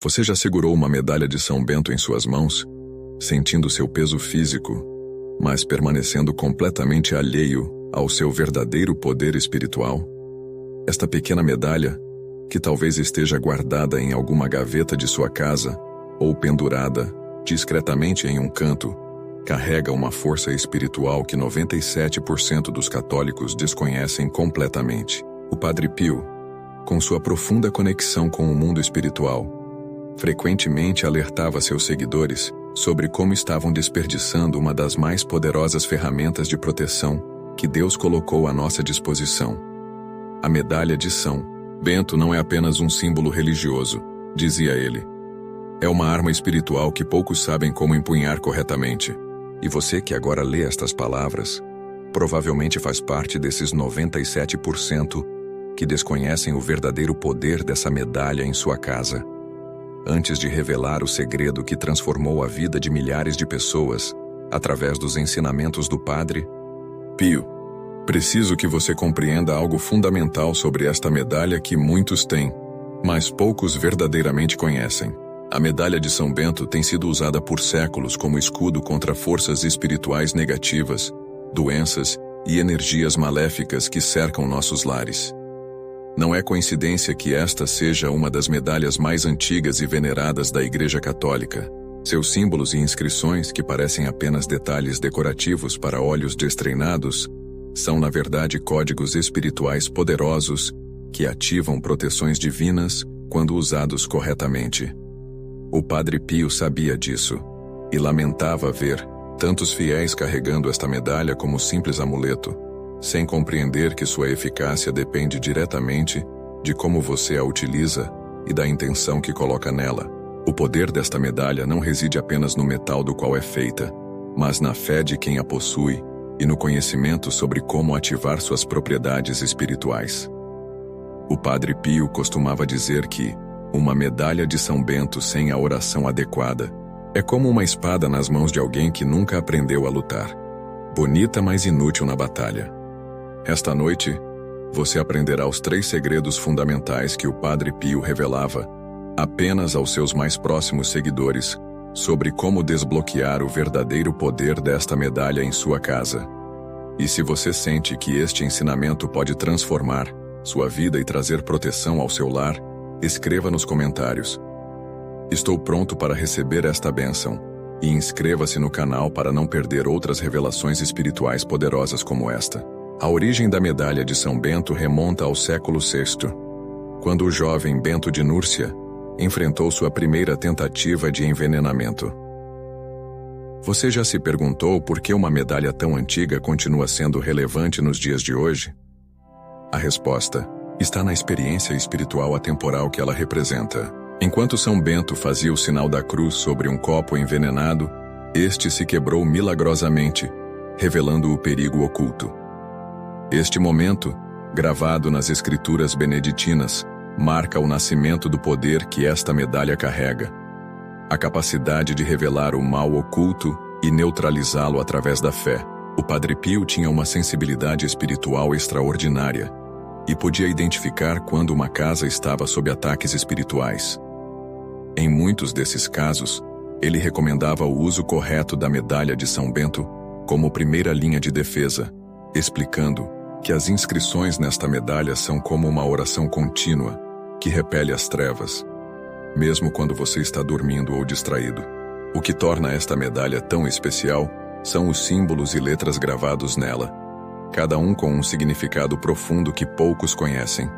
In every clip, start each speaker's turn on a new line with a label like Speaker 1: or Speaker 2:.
Speaker 1: Você já segurou uma medalha de São Bento em suas mãos, sentindo seu peso físico, mas permanecendo completamente alheio ao seu verdadeiro poder espiritual? Esta pequena medalha, que talvez esteja guardada em alguma gaveta de sua casa ou pendurada discretamente em um canto, carrega uma força espiritual que 97% dos católicos desconhecem completamente. O Padre Pio, com sua profunda conexão com o mundo espiritual, frequentemente alertava seus seguidores sobre como estavam desperdiçando uma das mais poderosas ferramentas de proteção que Deus colocou à nossa disposição. A medalha de São Bento não é apenas um símbolo religioso, dizia ele. É uma arma espiritual que poucos sabem como empunhar corretamente. E você que agora lê estas palavras, provavelmente faz parte desses 97% que desconhecem o verdadeiro poder dessa medalha em sua casa. Antes de revelar o segredo que transformou a vida de milhares de pessoas através dos ensinamentos do Padre Pio, preciso que você compreenda algo fundamental sobre esta medalha que muitos têm, mas poucos verdadeiramente conhecem. A medalha de São Bento tem sido usada por séculos como escudo contra forças espirituais negativas, doenças e energias maléficas que cercam nossos lares. Não é coincidência que esta seja uma das medalhas mais antigas e veneradas da Igreja Católica. Seus símbolos e inscrições, que parecem apenas detalhes decorativos para olhos destreinados, são na verdade códigos espirituais poderosos que ativam proteções divinas quando usados corretamente. O Padre Pio sabia disso e lamentava ver tantos fiéis carregando esta medalha como simples amuleto, sem compreender que sua eficácia depende diretamente de como você a utiliza e da intenção que coloca nela. O poder desta medalha não reside apenas no metal do qual é feita, mas na fé de quem a possui e no conhecimento sobre como ativar suas propriedades espirituais. O Padre Pio costumava dizer que uma medalha de São Bento sem a oração adequada é como uma espada nas mãos de alguém que nunca aprendeu a lutar. Bonita, mas inútil na batalha. Esta noite, você aprenderá os 3 segredos fundamentais que o Padre Pio revelava apenas aos seus mais próximos seguidores sobre como desbloquear o verdadeiro poder desta medalha em sua casa. E se você sente que este ensinamento pode transformar sua vida e trazer proteção ao seu lar, escreva nos comentários: "Estou pronto para receber esta bênção", e inscreva-se no canal para não perder outras revelações espirituais poderosas como esta. A origem da medalha de São Bento remonta ao século VI, quando o jovem Bento de Núrcia enfrentou sua primeira tentativa de envenenamento. Você já se perguntou por que uma medalha tão antiga continua sendo relevante nos dias de hoje? A resposta está na experiência espiritual atemporal que ela representa. Enquanto São Bento fazia o sinal da cruz sobre um copo envenenado, este se quebrou milagrosamente, revelando o perigo oculto. Este momento, gravado nas escrituras beneditinas, marca o nascimento do poder que esta medalha carrega. A capacidade de revelar o mal oculto e neutralizá-lo através da fé. O Padre Pio tinha uma sensibilidade espiritual extraordinária e podia identificar quando uma casa estava sob ataques espirituais. Em muitos desses casos, ele recomendava o uso correto da medalha de São Bento como primeira linha de defesa, explicando que as inscrições nesta medalha são como uma oração contínua que repele as trevas, mesmo quando você está dormindo ou distraído. O que torna esta medalha tão especial são os símbolos e letras gravados nela, cada um com um significado profundo que poucos conhecem.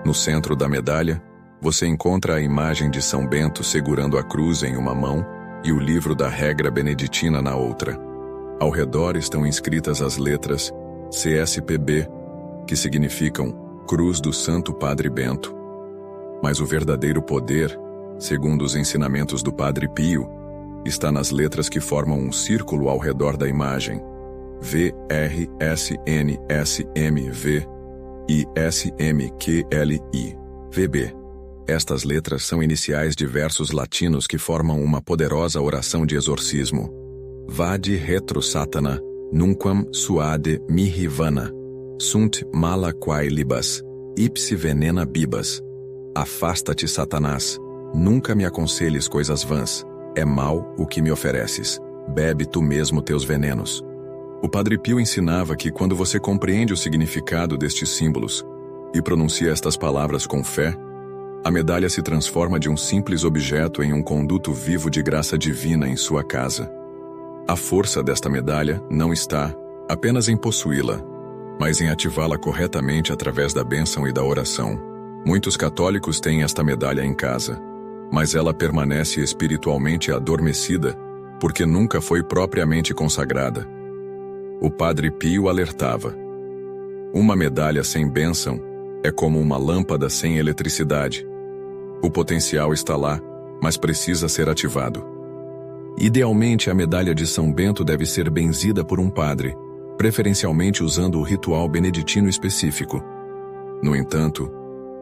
Speaker 1: No centro da medalha, você encontra a imagem de São Bento segurando a cruz em uma mão e o livro da regra beneditina na outra. Ao redor estão inscritas as letras CSPB, que significam Cruz do Santo Padre Bento. Mas o verdadeiro poder, segundo os ensinamentos do Padre Pio, está nas letras que formam um círculo ao redor da imagem: VRSNSMV e SMQLI-VB. Estas letras são iniciais de versos latinos que formam uma poderosa oração de exorcismo. Vade retro Satana, nunquam suade mihi vana, sunt mala quae libas, ipsi venena bibas. Afasta-te, Satanás, Nunca me aconselhes coisas vãs. É mal o que me ofereces. Bebe tu mesmo teus venenos. O Padre Pio ensinava que quando você compreende o significado destes símbolos e pronuncia estas palavras com fé, a medalha se transforma de um simples objeto em um conduto vivo de graça divina em sua casa. A força desta medalha não está apenas em possuí-la, mas em ativá-la corretamente através da bênção e da oração. Muitos católicos têm esta medalha em casa, mas ela permanece espiritualmente adormecida porque nunca foi propriamente consagrada. O Padre Pio alertava: uma medalha sem bênção é como uma lâmpada sem eletricidade. O potencial está lá, mas precisa ser ativado. Idealmente, a medalha de São Bento deve ser benzida por um padre, preferencialmente usando o ritual beneditino específico. No entanto,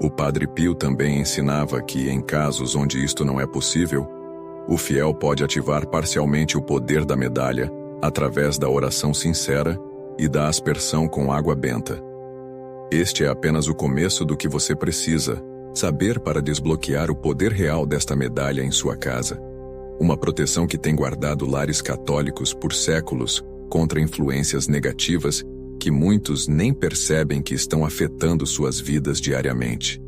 Speaker 1: o Padre Pio também ensinava que, em casos onde isto não é possível, o fiel pode ativar parcialmente o poder da medalha através da oração sincera e da aspersão com água benta. Este é apenas o começo do que você precisa saber para desbloquear o poder real desta medalha em sua casa. Uma proteção que tem guardado lares católicos por séculos contra influências negativas que muitos nem percebem que estão afetando suas vidas diariamente.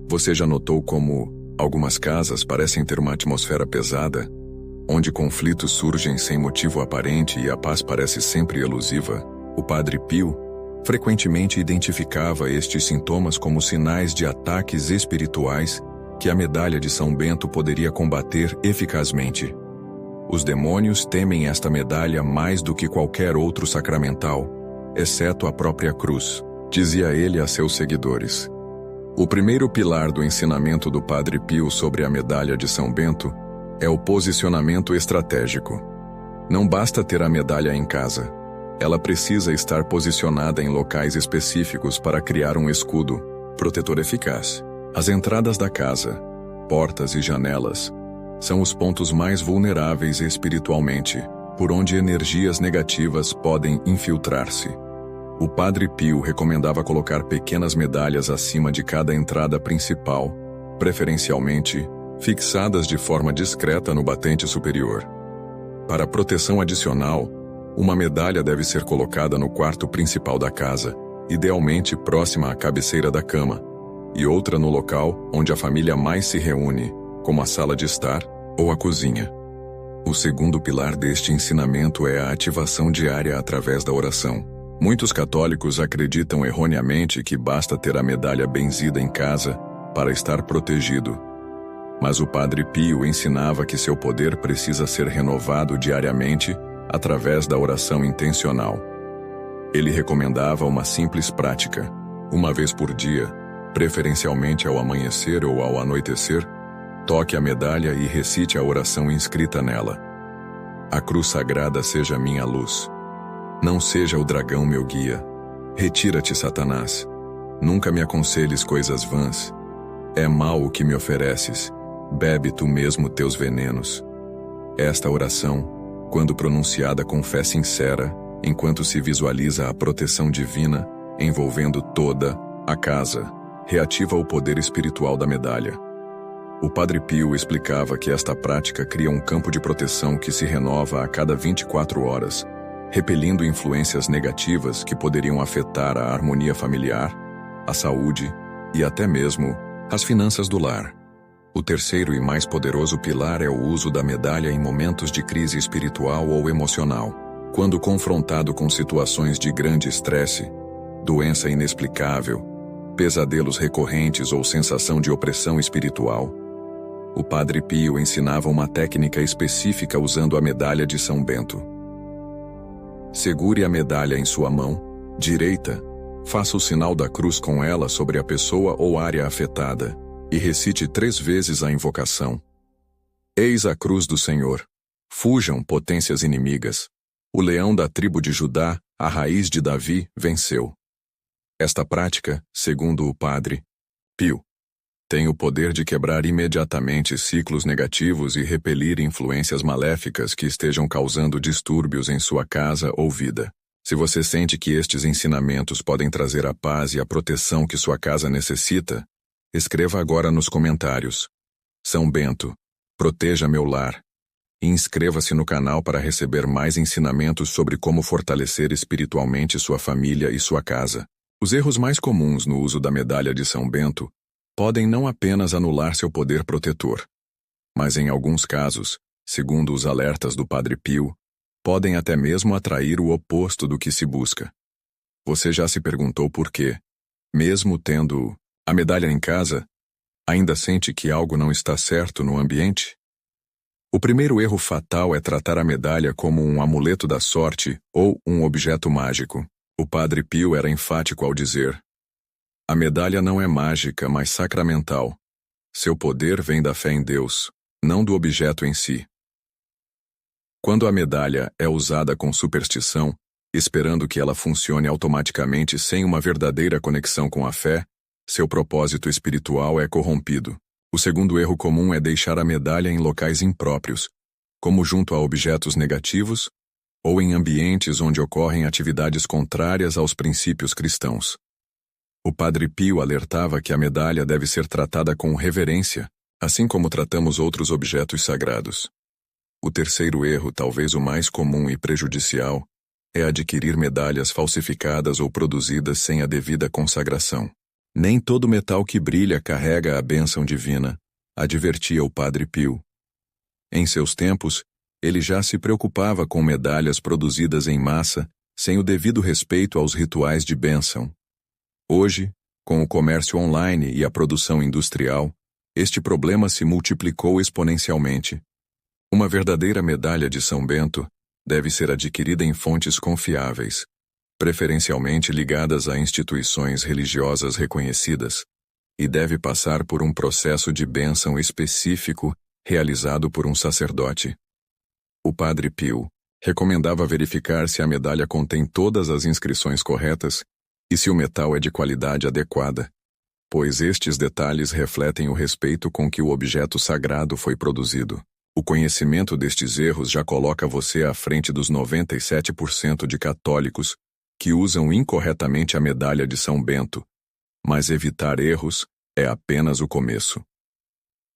Speaker 1: Você já notou como algumas casas parecem ter uma atmosfera pesada, onde conflitos surgem sem motivo aparente e a paz parece sempre elusiva? O Padre Pio frequentemente identificava estes sintomas como sinais de ataques espirituais que a medalha de São Bento poderia combater eficazmente. Os demônios temem esta medalha mais do que qualquer outro sacramental, exceto a própria cruz, dizia ele a seus seguidores. O primeiro pilar do ensinamento do Padre Pio sobre a medalha de São Bento é o posicionamento estratégico. Não basta ter a medalha em casa. Ela precisa estar posicionada em locais específicos para criar um escudo protetor eficaz. As entradas da casa, portas e janelas, são os pontos mais vulneráveis espiritualmente, por onde energias negativas podem infiltrar-se. O Padre Pio recomendava colocar pequenas medalhas acima de cada entrada principal, preferencialmente fixadas de forma discreta no batente superior. Para proteção adicional, uma medalha deve ser colocada no quarto principal da casa, idealmente próxima à cabeceira da cama, e outra no local onde a família mais se reúne, como a sala de estar ou a cozinha. O segundo pilar deste ensinamento é a ativação diária através da oração. Muitos católicos acreditam erroneamente que basta ter a medalha benzida em casa para estar protegido. Mas o Padre Pio ensinava que seu poder precisa ser renovado diariamente através da oração intencional. Ele recomendava uma simples prática: uma vez por dia, preferencialmente ao amanhecer ou ao anoitecer, toque a medalha e recite a oração inscrita nela. A cruz sagrada seja minha luz. Não seja o dragão meu guia. Retira-te, Satanás. Nunca me aconselhes coisas vãs. É mal o que me ofereces. Bebe tu mesmo teus venenos. Esta oração, quando pronunciada com fé sincera, enquanto se visualiza a proteção divina, envolvendo toda a casa, reativa o poder espiritual da medalha. O Padre Pio explicava que esta prática cria um campo de proteção que se renova a cada 24 horas, repelindo influências negativas que poderiam afetar a harmonia familiar, a saúde e até mesmo as finanças do lar. O terceiro e mais poderoso pilar é o uso da medalha em momentos de crise espiritual ou emocional. Quando confrontado com situações de grande estresse, doença inexplicável, pesadelos recorrentes ou sensação de opressão espiritual, o Padre Pio ensinava uma técnica específica usando a medalha de São Bento. Segure a medalha em sua mão direita, faça o sinal da cruz com ela sobre a pessoa ou área afetada, e recite 3 vezes a invocação. Eis a cruz do Senhor. Fujam, potências inimigas. O leão da tribo de Judá, a raiz de Davi, venceu. Esta prática, segundo o Padre Pio, tem o poder de quebrar imediatamente ciclos negativos e repelir influências maléficas que estejam causando distúrbios em sua casa ou vida. Se você sente que estes ensinamentos podem trazer a paz e a proteção que sua casa necessita, escreva agora nos comentários: São Bento, proteja meu lar. E inscreva-se no canal para receber mais ensinamentos sobre como fortalecer espiritualmente sua família e sua casa. Os erros mais comuns no uso da medalha de São Bento podem não apenas anular seu poder protetor, mas em alguns casos, segundo os alertas do Padre Pio, podem até mesmo atrair o oposto do que se busca. Você já se perguntou por quê, mesmo tendo a medalha em casa, ainda sente que algo não está certo no ambiente? O primeiro erro fatal é tratar a medalha como um amuleto da sorte ou um objeto mágico. O Padre Pio era enfático ao dizer: a medalha não é mágica, mas sacramental. Seu poder vem da fé em Deus, não do objeto em si. Quando a medalha é usada com superstição, esperando que ela funcione automaticamente sem uma verdadeira conexão com a fé, seu propósito espiritual é corrompido. O segundo erro comum é deixar a medalha em locais impróprios, como junto a objetos negativos ou em ambientes onde ocorrem atividades contrárias aos princípios cristãos. O Padre Pio alertava que a medalha deve ser tratada com reverência, assim como tratamos outros objetos sagrados. O terceiro erro, talvez o mais comum e prejudicial, é adquirir medalhas falsificadas ou produzidas sem a devida consagração. Nem todo metal que brilha carrega a bênção divina, advertia o Padre Pio. Em seus tempos, ele já se preocupava com medalhas produzidas em massa, sem o devido respeito aos rituais de bênção. Hoje, com o comércio online e a produção industrial, este problema se multiplicou exponencialmente. Uma verdadeira medalha de São Bento deve ser adquirida em fontes confiáveis, preferencialmente ligadas a instituições religiosas reconhecidas, e deve passar por um processo de bênção específico realizado por um sacerdote. O Padre Pio recomendava verificar se a medalha contém todas as inscrições corretas e se o metal é de qualidade adequada, pois estes detalhes refletem o respeito com que o objeto sagrado foi produzido. O conhecimento destes erros já coloca você à frente dos 97% de católicos que usam incorretamente a medalha de São Bento, mas evitar erros é apenas o começo.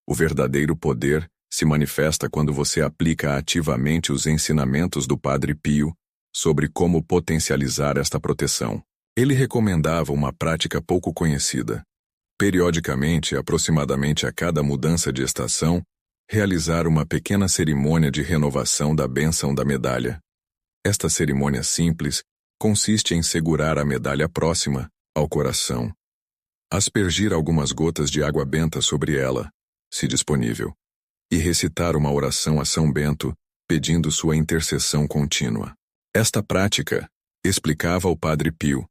Speaker 1: O verdadeiro poder se manifesta quando você aplica ativamente os ensinamentos do Padre Pio sobre como potencializar esta proteção. Ele recomendava uma prática pouco conhecida. Periodicamente, aproximadamente a cada mudança de estação, realizar uma pequena cerimônia de renovação da bênção da medalha. Esta cerimônia simples consiste em segurar a medalha próxima ao coração, aspergir algumas gotas de água benta sobre ela, se disponível, e recitar uma oração a São Bento, pedindo sua intercessão contínua. Esta prática, explicava o Padre Pio,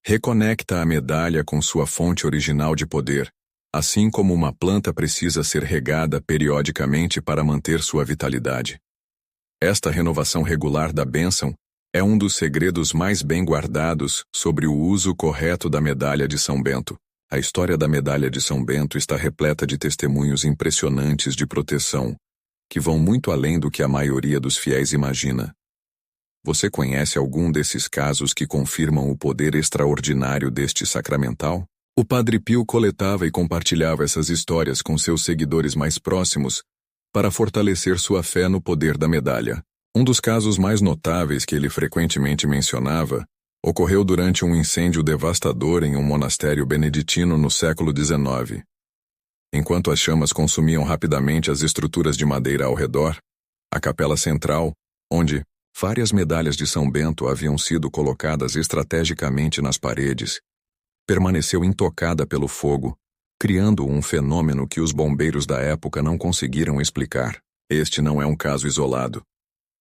Speaker 1: reconecta a medalha com sua fonte original de poder, assim como uma planta precisa ser regada periodicamente para manter sua vitalidade. Esta renovação regular da bênção é um dos segredos mais bem guardados sobre o uso correto da medalha de São Bento. A história da medalha de São Bento está repleta de testemunhos impressionantes de proteção, que vão muito além do que a maioria dos fiéis imagina. Você conhece algum desses casos que confirmam o poder extraordinário deste sacramental? O Padre Pio coletava e compartilhava essas histórias com seus seguidores mais próximos para fortalecer sua fé no poder da medalha. Um dos casos mais notáveis que ele frequentemente mencionava ocorreu durante um incêndio devastador em um monastério beneditino no século XIX. Enquanto as chamas consumiam rapidamente as estruturas de madeira ao redor, a capela central, onde várias medalhas de São Bento haviam sido colocadas estrategicamente nas paredes, permaneceu intocada pelo fogo, criando um fenômeno que os bombeiros da época não conseguiram explicar. Este não é um caso isolado.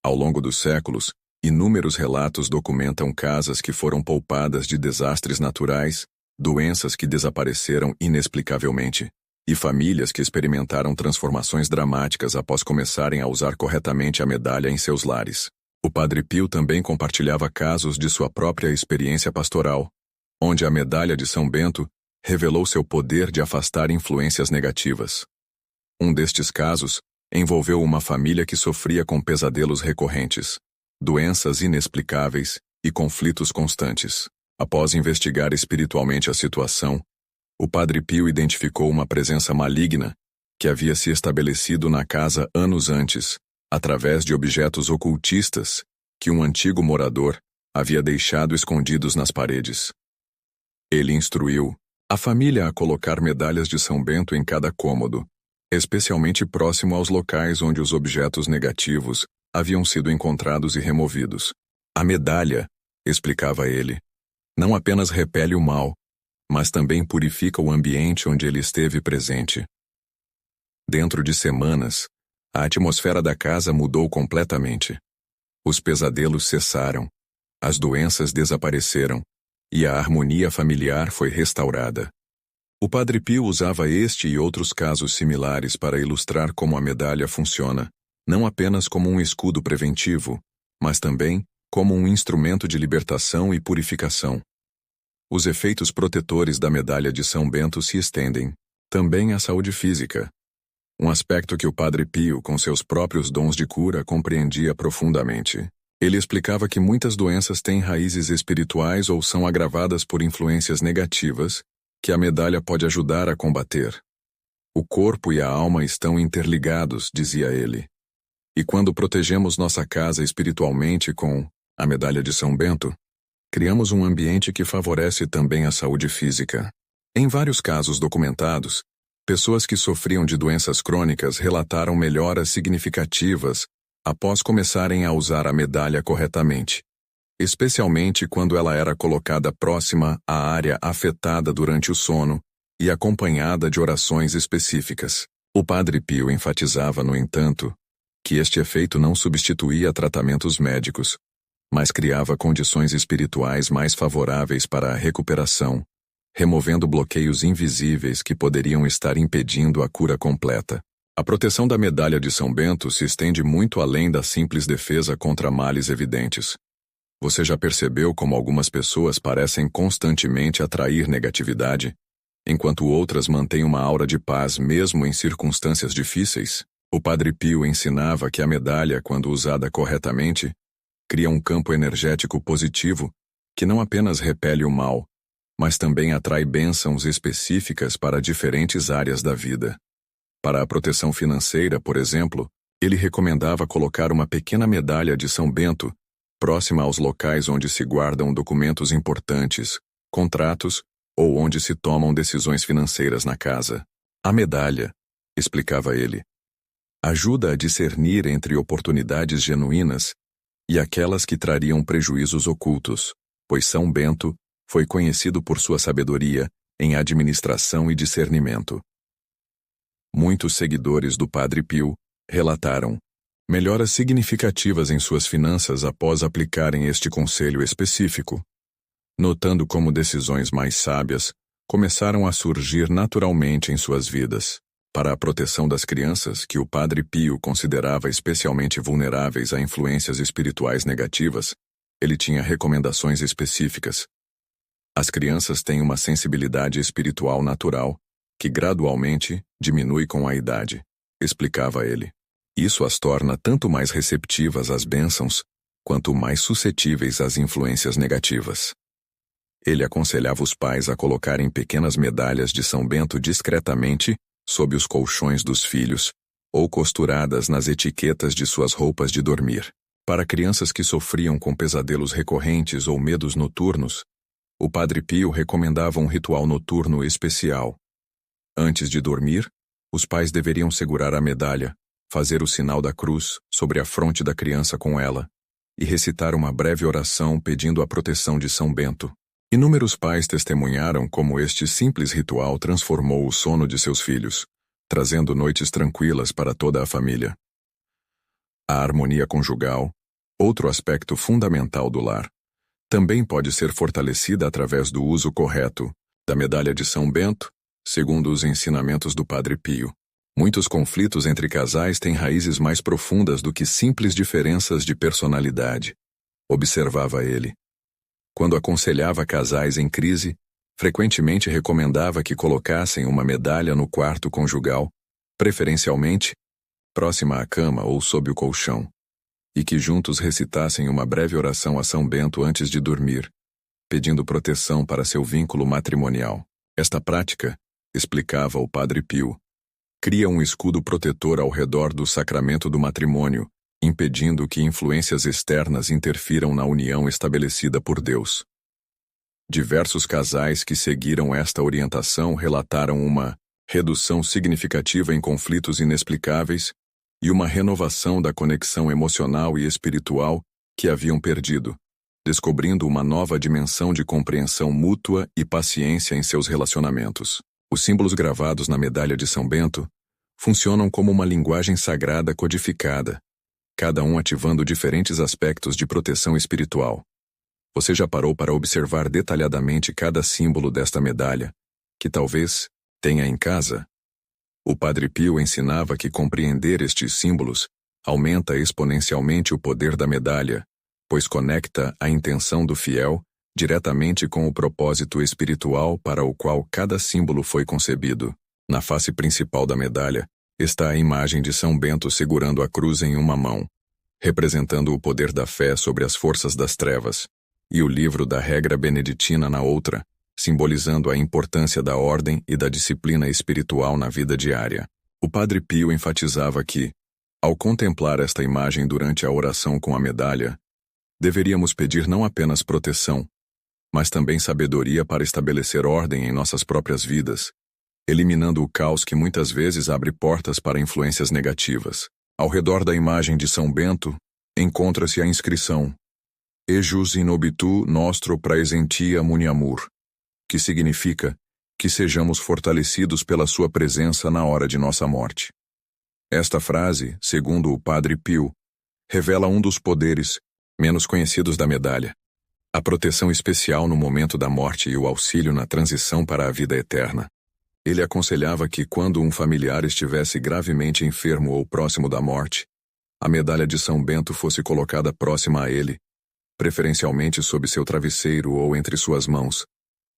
Speaker 1: Ao longo dos séculos, inúmeros relatos documentam casas que foram poupadas de desastres naturais, doenças que desapareceram inexplicavelmente, e famílias que experimentaram transformações dramáticas após começarem a usar corretamente a medalha em seus lares. O Padre Pio também compartilhava casos de sua própria experiência pastoral, onde a medalha de São Bento revelou seu poder de afastar influências negativas. Um destes casos envolveu uma família que sofria com pesadelos recorrentes, doenças inexplicáveis e conflitos constantes. Após investigar espiritualmente a situação, o Padre Pio identificou uma presença maligna que havia se estabelecido na casa anos antes, através de objetos ocultistas que um antigo morador havia deixado escondidos nas paredes. Ele instruiu a família a colocar medalhas de São Bento em cada cômodo, especialmente próximo aos locais onde os objetos negativos haviam sido encontrados e removidos. A medalha, explicava ele, não apenas repele o mal, mas também purifica o ambiente onde ele esteve presente. Dentro de semanas, a atmosfera da casa mudou completamente. Os pesadelos cessaram, as doenças desapareceram e a harmonia familiar foi restaurada. O Padre Pio usava este e outros casos similares para ilustrar como a medalha funciona, não apenas como um escudo preventivo, mas também como um instrumento de libertação e purificação. Os efeitos protetores da medalha de São Bento se estendem também à saúde física, um aspecto que o Padre Pio, com seus próprios dons de cura, compreendia profundamente. Ele explicava que muitas doenças têm raízes espirituais ou são agravadas por influências negativas, que a medalha pode ajudar a combater. O corpo e a alma estão interligados, dizia ele. E quando protegemos nossa casa espiritualmente com a medalha de São Bento, criamos um ambiente que favorece também a saúde física. Em vários casos documentados, pessoas que sofriam de doenças crônicas relataram melhoras significativas após começarem a usar a medalha corretamente, especialmente quando ela era colocada próxima à área afetada durante o sono e acompanhada de orações específicas. O Padre Pio enfatizava, no entanto, que este efeito não substituía tratamentos médicos, mas criava condições espirituais mais favoráveis para a recuperação, removendo bloqueios invisíveis que poderiam estar impedindo a cura completa. A proteção da medalha de São Bento se estende muito além da simples defesa contra males evidentes. Você já percebeu como algumas pessoas parecem constantemente atrair negatividade, enquanto outras mantêm uma aura de paz mesmo em circunstâncias difíceis? O Padre Pio ensinava que a medalha, quando usada corretamente, cria um campo energético positivo que não apenas repele o mal, mas também atrai bênçãos específicas para diferentes áreas da vida. Para a proteção financeira, por exemplo, ele recomendava colocar uma pequena medalha de São Bento próxima aos locais onde se guardam documentos importantes, contratos ou onde se tomam decisões financeiras na casa. A medalha, explicava ele, ajuda a discernir entre oportunidades genuínas e aquelas que trariam prejuízos ocultos, pois São Bento foi conhecido por sua sabedoria em administração e discernimento. Muitos seguidores do Padre Pio relataram melhoras significativas em suas finanças após aplicarem este conselho específico, notando como decisões mais sábias começaram a surgir naturalmente em suas vidas. Para a proteção das crianças, que o Padre Pio considerava especialmente vulneráveis a influências espirituais negativas, ele tinha recomendações específicas. As crianças têm uma sensibilidade espiritual natural, que gradualmente diminui com a idade, explicava ele. Isso as torna tanto mais receptivas às bênçãos, quanto mais suscetíveis às influências negativas. Ele aconselhava os pais a colocarem pequenas medalhas de São Bento discretamente sob os colchões dos filhos, ou costuradas nas etiquetas de suas roupas de dormir. Para crianças que sofriam com pesadelos recorrentes ou medos noturnos, o Padre Pio recomendava um ritual noturno especial. Antes de dormir, os pais deveriam segurar a medalha, fazer o sinal da cruz sobre a fronte da criança com ela, e recitar uma breve oração pedindo a proteção de São Bento. Inúmeros pais testemunharam como este simples ritual transformou o sono de seus filhos, trazendo noites tranquilas para toda a família. A harmonia conjugal, outro aspecto fundamental do lar, também pode ser fortalecida através do uso correto da medalha de São Bento, segundo os ensinamentos do Padre Pio. Muitos conflitos entre casais têm raízes mais profundas do que simples diferenças de personalidade, observava ele. Quando aconselhava casais em crise, frequentemente recomendava que colocassem uma medalha no quarto conjugal, preferencialmente próxima à cama ou sob o colchão, e que juntos recitassem uma breve oração a São Bento antes de dormir, pedindo proteção para seu vínculo matrimonial. Esta prática, explicava o Padre Pio, cria um escudo protetor ao redor do sacramento do matrimônio, impedindo que influências externas interfiram na união estabelecida por Deus. Diversos casais que seguiram esta orientação relataram uma redução significativa em conflitos inexplicáveis e uma renovação da conexão emocional e espiritual que haviam perdido, descobrindo uma nova dimensão de compreensão mútua e paciência em seus relacionamentos. Os símbolos gravados na medalha de São Bento funcionam como uma linguagem sagrada codificada, cada um ativando diferentes aspectos de proteção espiritual. Você já parou para observar detalhadamente cada símbolo desta medalha, que talvez tenha em casa? O Padre Pio ensinava que compreender estes símbolos aumenta exponencialmente o poder da medalha, pois conecta a intenção do fiel diretamente com o propósito espiritual para o qual cada símbolo foi concebido. Na face principal da medalha está a imagem de São Bento segurando a cruz em uma mão, representando o poder da fé sobre as forças das trevas, e o livro da regra beneditina na outra, simbolizando a importância da ordem e da disciplina espiritual na vida diária. O Padre Pio enfatizava que, ao contemplar esta imagem durante a oração com a medalha, deveríamos pedir não apenas proteção, mas também sabedoria para estabelecer ordem em nossas próprias vidas, eliminando o caos que muitas vezes abre portas para influências negativas. Ao redor da imagem de São Bento, encontra-se a inscrição Ejus in obitu nostro praesentia muniamur, que significa que sejamos fortalecidos pela sua presença na hora de nossa morte. Esta frase, segundo o Padre Pio, revela um dos poderes menos conhecidos da medalha, a proteção especial no momento da morte e o auxílio na transição para a vida eterna. Ele aconselhava que quando um familiar estivesse gravemente enfermo ou próximo da morte, a medalha de São Bento fosse colocada próxima a ele, preferencialmente sob seu travesseiro ou entre suas mãos,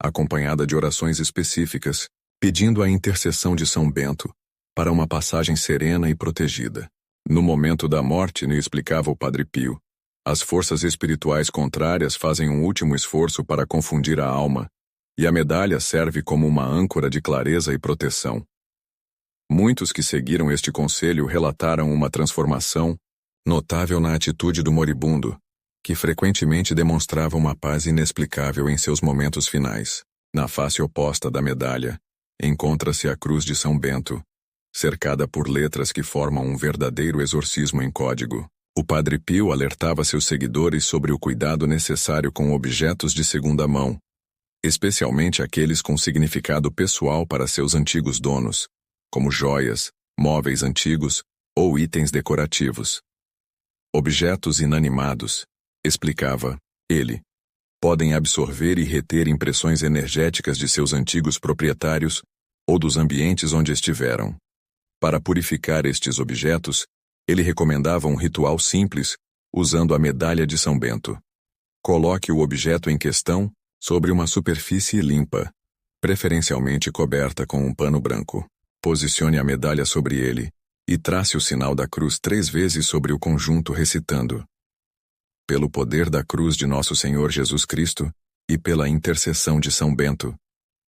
Speaker 1: acompanhada de orações específicas, pedindo a intercessão de São Bento para uma passagem serena e protegida. No momento da morte, explicava o Padre Pio, as forças espirituais contrárias fazem um último esforço para confundir a alma, e a medalha serve como uma âncora de clareza e proteção. Muitos que seguiram este conselho relataram uma transformação notável na atitude do moribundo, que frequentemente demonstrava uma paz inexplicável em seus momentos finais. Na face oposta da medalha, encontra-se a cruz de São Bento, cercada por letras que formam um verdadeiro exorcismo em código. O Padre Pio alertava seus seguidores sobre o cuidado necessário com objetos de segunda mão, especialmente aqueles com significado pessoal para seus antigos donos, como joias, móveis antigos ou itens decorativos. Objetos inanimados, explicava ele, podem absorver e reter impressões energéticas de seus antigos proprietários ou dos ambientes onde estiveram. Para purificar estes objetos, ele recomendava um ritual simples, usando a medalha de São Bento. Coloque o objeto em questão sobre uma superfície limpa, preferencialmente coberta com um pano branco. Posicione a medalha sobre ele e trace o sinal da cruz 3 vezes sobre o conjunto recitando: pelo poder da cruz de nosso Senhor Jesus Cristo e pela intercessão de São Bento,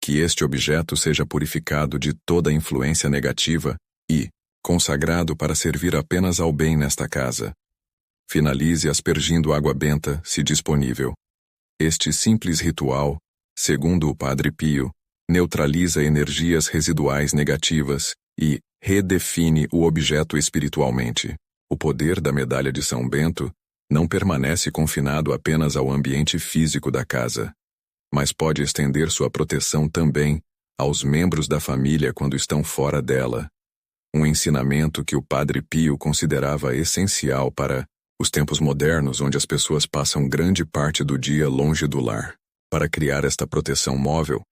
Speaker 1: que este objeto seja purificado de toda influência negativa e consagrado para servir apenas ao bem nesta casa. Finalize aspergindo água benta, se disponível. Este simples ritual, segundo o Padre Pio, neutraliza energias residuais negativas e redefine o objeto espiritualmente. O poder da medalha de São Bento não permanece confinado apenas ao ambiente físico da casa, mas pode estender sua proteção também aos membros da família quando estão fora dela. Um ensinamento que o Padre Pio considerava essencial para os tempos modernos onde as pessoas passam grande parte do dia longe do lar. Para criar esta proteção móvel,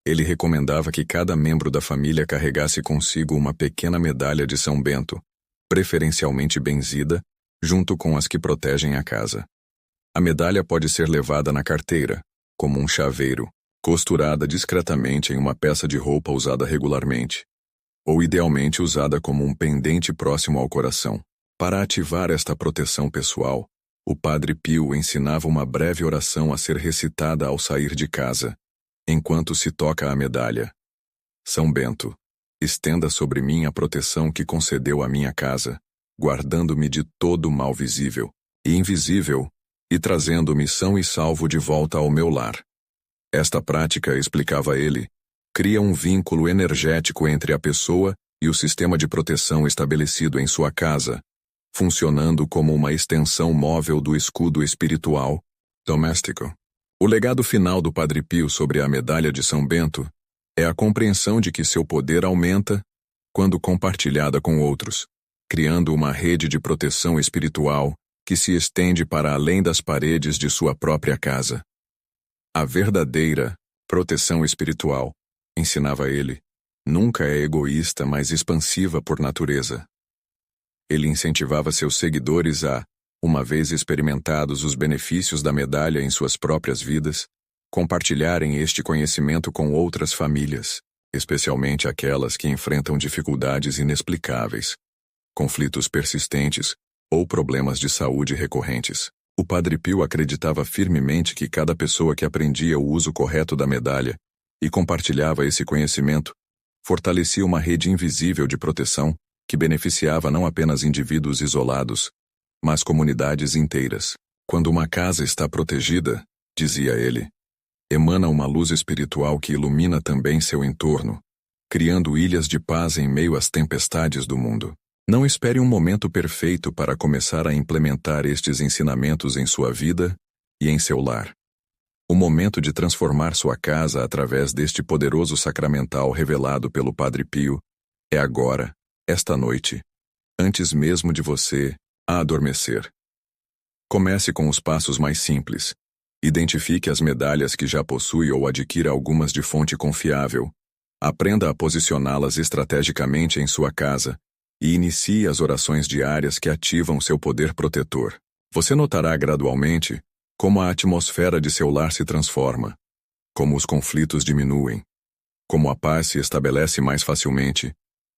Speaker 1: ele recomendava que cada membro da família carregasse consigo uma pequena medalha de São Bento, preferencialmente benzida, junto com as que protegem a casa. A medalha pode ser levada na carteira, como um chaveiro, costurada discretamente em uma peça de roupa usada regularmente, ou idealmente usada como um pendente próximo ao coração. Para ativar esta proteção pessoal, o Padre Pio ensinava uma breve oração a ser recitada ao sair de casa, enquanto se toca a medalha. São Bento, estenda sobre mim a proteção que concedeu à minha casa, guardando-me de todo mal visível e invisível, e trazendo-me são e salvo de volta ao meu lar. Esta prática, explicava ele, cria um vínculo energético entre a pessoa e o sistema de proteção estabelecido em sua casa, funcionando como uma extensão móvel do escudo espiritual doméstico. O legado final do Padre Pio sobre a medalha de São Bento é a compreensão de que seu poder aumenta quando compartilhada com outros, criando uma rede de proteção espiritual que se estende para além das paredes de sua própria casa. A verdadeira proteção espiritual, ensinava ele, nunca é egoísta, mas expansiva por natureza. Ele incentivava seus seguidores a, uma vez experimentados os benefícios da medalha em suas próprias vidas, compartilharem este conhecimento com outras famílias, especialmente aquelas que enfrentam dificuldades inexplicáveis, conflitos persistentes ou problemas de saúde recorrentes. O Padre Pio acreditava firmemente que cada pessoa que aprendia o uso correto da medalha e compartilhava esse conhecimento, fortalecia uma rede invisível de proteção que beneficiava não apenas indivíduos isolados, mas comunidades inteiras. Quando uma casa está protegida, dizia ele, emana uma luz espiritual que ilumina também seu entorno, criando ilhas de paz em meio às tempestades do mundo. Não espere um momento perfeito para começar a implementar estes ensinamentos em sua vida e em seu lar. O momento de transformar sua casa através deste poderoso sacramental revelado pelo Padre Pio é agora, esta noite, antes mesmo de você adormecer. Comece com os passos mais simples. Identifique as medalhas que já possui ou adquira algumas de fonte confiável. Aprenda a posicioná-las estrategicamente em sua casa e inicie as orações diárias que ativam seu poder protetor. Você notará gradualmente como a atmosfera de seu lar se transforma, como os conflitos diminuem, como a paz se estabelece mais facilmente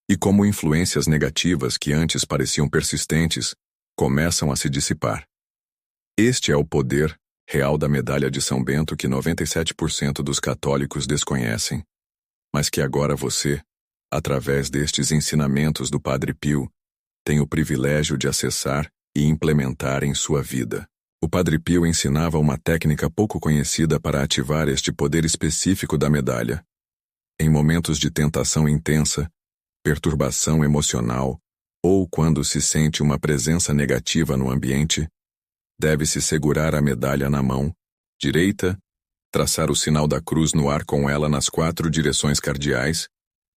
Speaker 1: e como influências negativas que antes pareciam persistentes começam a se dissipar. Este é o poder real da medalha de São Bento que 97% dos católicos desconhecem, mas que agora você, através destes ensinamentos do Padre Pio, tem o privilégio de acessar e implementar em sua vida. O Padre Pio ensinava uma técnica pouco conhecida para ativar este poder específico da medalha. Em momentos de tentação intensa, perturbação emocional, ou quando se sente uma presença negativa no ambiente, deve-se segurar a medalha na mão direita, traçar o sinal da cruz no ar com ela nas 4 direções cardeais,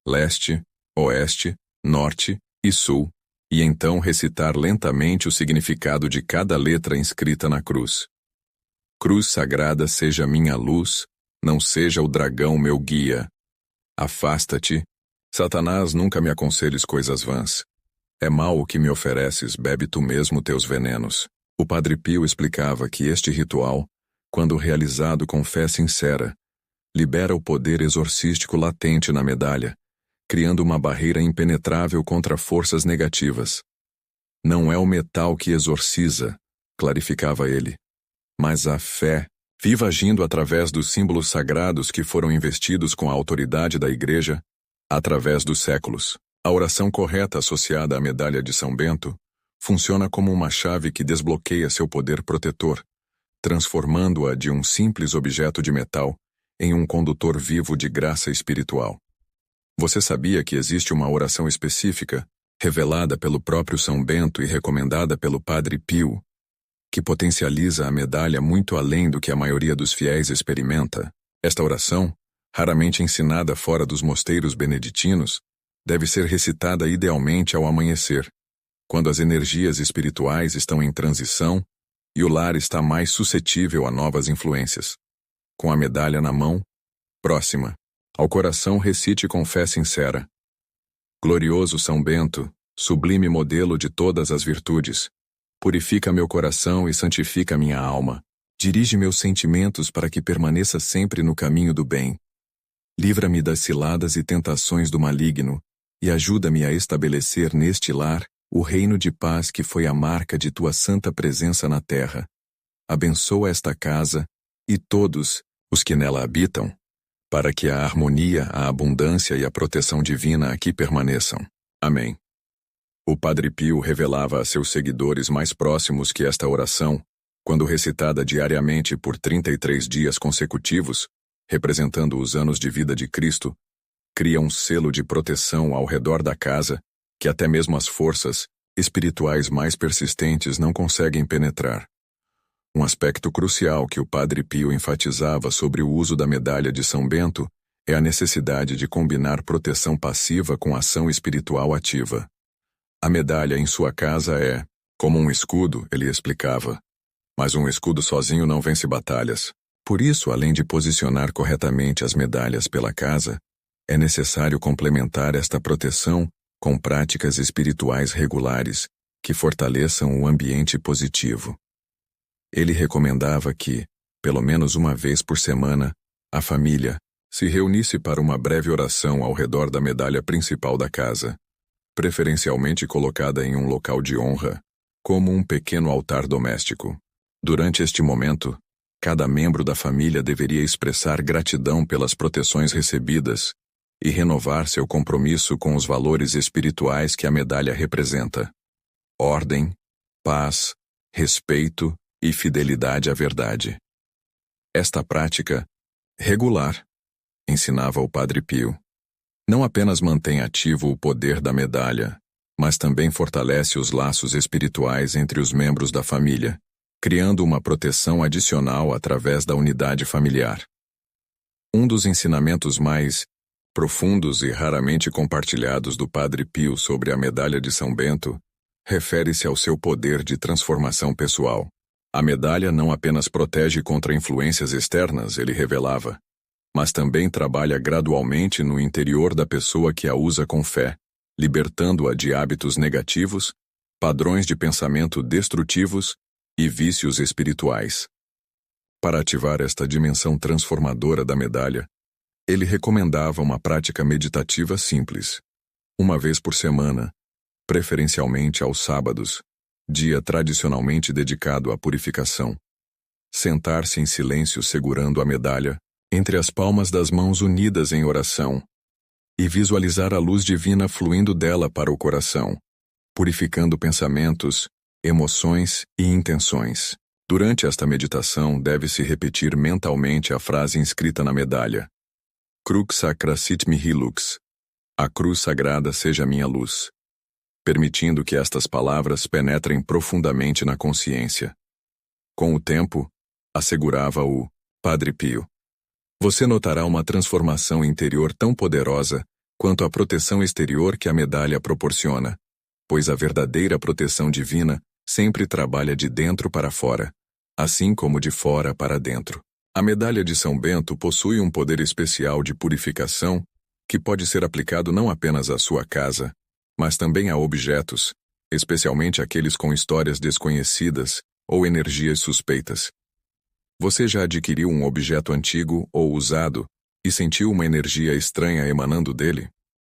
Speaker 1: leste, oeste, norte e sul, e então recitar lentamente o significado de cada letra inscrita na cruz. Cruz sagrada seja minha luz, não seja o dragão meu guia. Afasta-te, Satanás, nunca me aconselhes coisas vãs. É mal o que me ofereces, bebe tu mesmo teus venenos. O Padre Pio explicava que este ritual, quando realizado com fé sincera, libera o poder exorcístico latente na medalha, criando uma barreira impenetrável contra forças negativas. Não é o metal que exorciza, clarificava ele, mas a fé, viva agindo através dos símbolos sagrados que foram investidos com a autoridade da Igreja, através dos séculos. A oração correta associada à medalha de São Bento funciona como uma chave que desbloqueia seu poder protetor, transformando-a de um simples objeto de metal em um condutor vivo de graça espiritual. Você sabia que existe uma oração específica, revelada pelo próprio São Bento e recomendada pelo Padre Pio, que potencializa a medalha muito além do que a maioria dos fiéis experimenta? Esta oração, raramente ensinada fora dos mosteiros beneditinos, deve ser recitada idealmente ao amanhecer, quando as energias espirituais estão em transição e o lar está mais suscetível a novas influências. Com a medalha na mão, próxima ao coração, recite com fé sincera: Glorioso São Bento, sublime modelo de todas as virtudes, purifica meu coração e santifica minha alma. Dirige meus sentimentos para que permaneça sempre no caminho do bem. Livra-me das ciladas e tentações do maligno e ajuda-me a estabelecer neste lar o reino de paz que foi a marca de tua santa presença na terra. Abençoa esta casa e todos os que nela habitam, para que a harmonia, a abundância e a proteção divina aqui permaneçam. Amém. O Padre Pio revelava a seus seguidores mais próximos que esta oração, quando recitada diariamente por 33 dias consecutivos, representando os anos de vida de Cristo, cria um selo de proteção ao redor da casa que até mesmo as forças espirituais mais persistentes não conseguem penetrar. Um aspecto crucial que o Padre Pio enfatizava sobre o uso da medalha de São Bento é a necessidade de combinar proteção passiva com ação espiritual ativa. A medalha em sua casa é, como um escudo, ele explicava, mas um escudo sozinho não vence batalhas. Por isso, além de posicionar corretamente as medalhas pela casa, é necessário complementar esta proteção com práticas espirituais regulares que fortaleçam o ambiente positivo. Ele recomendava que, pelo menos uma vez por semana, a família se reunisse para uma breve oração ao redor da medalha principal da casa, preferencialmente colocada em um local de honra, como um pequeno altar doméstico. Durante este momento, cada membro da família deveria expressar gratidão pelas proteções recebidas e renovar seu compromisso com os valores espirituais que a medalha representa: ordem, paz, respeito e fidelidade à verdade. Esta prática, regular, ensinava o Padre Pio, não apenas mantém ativo o poder da medalha, mas também fortalece os laços espirituais entre os membros da família, criando uma proteção adicional através da unidade familiar. Um dos ensinamentos mais profundos e raramente compartilhados do Padre Pio sobre a medalha de São Bento refere-se ao seu poder de transformação pessoal. A medalha não apenas protege contra influências externas, ele revelava, mas também trabalha gradualmente no interior da pessoa que a usa com fé, libertando-a de hábitos negativos, padrões de pensamento destrutivos e vícios espirituais. Para ativar esta dimensão transformadora da medalha, ele recomendava uma prática meditativa simples, uma vez por semana, preferencialmente aos sábados, dia tradicionalmente dedicado à purificação. Sentar-se em silêncio segurando a medalha, entre as palmas das mãos unidas em oração, e visualizar a luz divina fluindo dela para o coração, purificando pensamentos, emoções e intenções. Durante esta meditação, deve-se repetir mentalmente a frase inscrita na medalha: Crux sacra sit mihi lux. A cruz sagrada seja minha luz, permitindo que estas palavras penetrem profundamente na consciência. Com o tempo, assegurava o Padre Pio, você notará uma transformação interior tão poderosa quanto a proteção exterior que a medalha proporciona, pois a verdadeira proteção divina sempre trabalha de dentro para fora, assim como de fora para dentro. A medalha de São Bento possui um poder especial de purificação que pode ser aplicado não apenas à sua casa, mas também a objetos, especialmente aqueles com histórias desconhecidas ou energias suspeitas. Você já adquiriu um objeto antigo ou usado e sentiu uma energia estranha emanando dele?